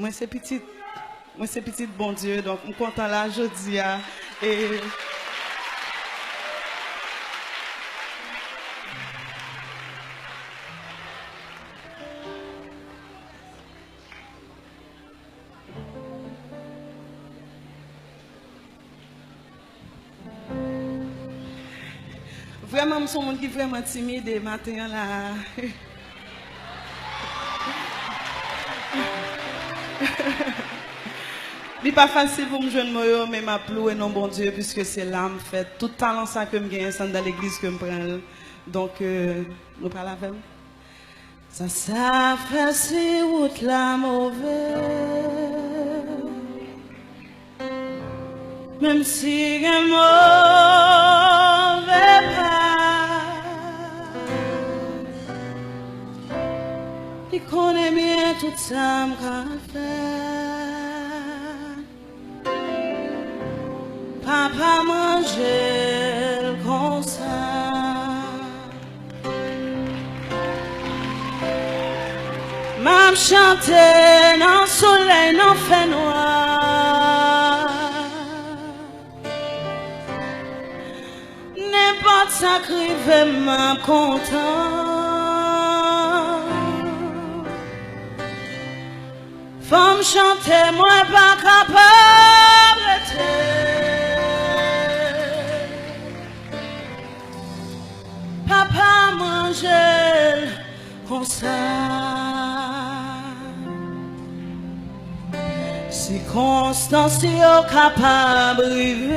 moi c'est petit bon Dieu, donc je suis content là, je dis, et vraiment, je suis un monde qui est vraiment timide et matin là. Ce n'est pas facile pour me joindre, mais ma ploué non bon Dieu, puisque c'est l'âme fait. Tout talent ça que je gagne, c'est dans l'église que je prends. Donc, nous parlons avec vous. Ça fait si route la mauvaise. Même si je mauvais pas, il connaît bien tout ça m'a fait. Papa mangeait comme ça. M'a chanté dans le soleil, dans le fait noir. N'importe ça crive m'a content. Femme chanter, moi pas capable de. Papa mangeait comme ça. Circonstances capables de vivre.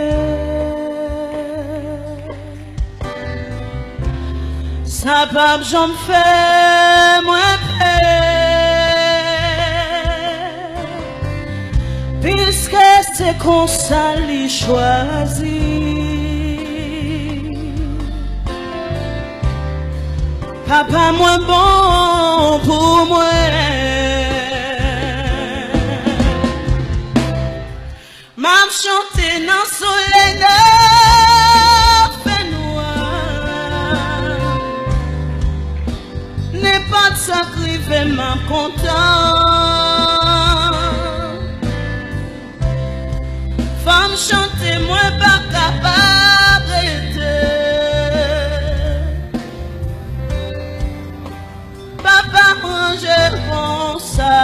Ça va j'en fais moins paix. Puisque c'est qu'on s'allie choisi. Papa moins bon pour moi. M'a chanté dans le soleil fait noir. N'est pas de sacrifier m'a content. Femme chanter moi pas capable de. Papa manger comme ça.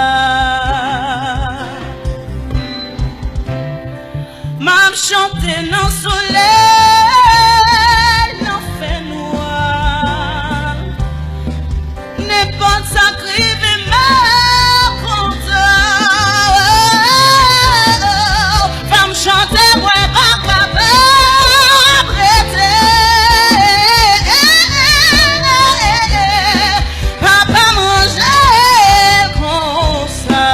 M'a chanté dans le soleil, dans fait noir. N'est pas de sacrifier ma content. Femme chanter, ouais, pas capable de. Papa manger comme ça.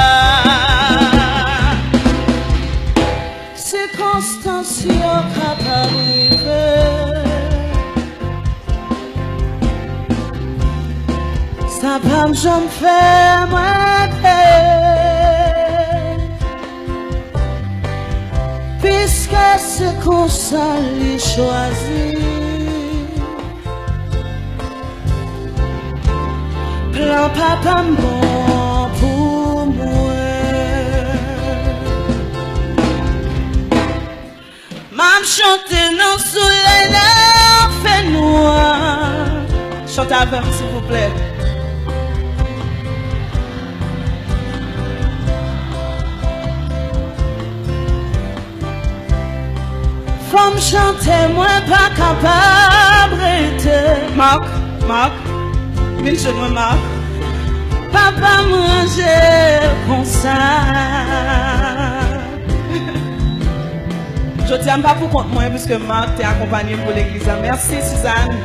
Circonstances capables de. Ça va j'en fais moins paix. Puisque c'est qu'on s'allie choisi. Plan papa bon pour moi. M'a chanté dans le soleil, dans fait noir. Chantez avec s'il vous plaît. Femme chanter, moi pas capable de. Marc, mille je me marque. Papa manger comme ça. Je ne tiens pas pour compte moi puisque Marc t'es accompagné pour l'église. Merci Suzanne.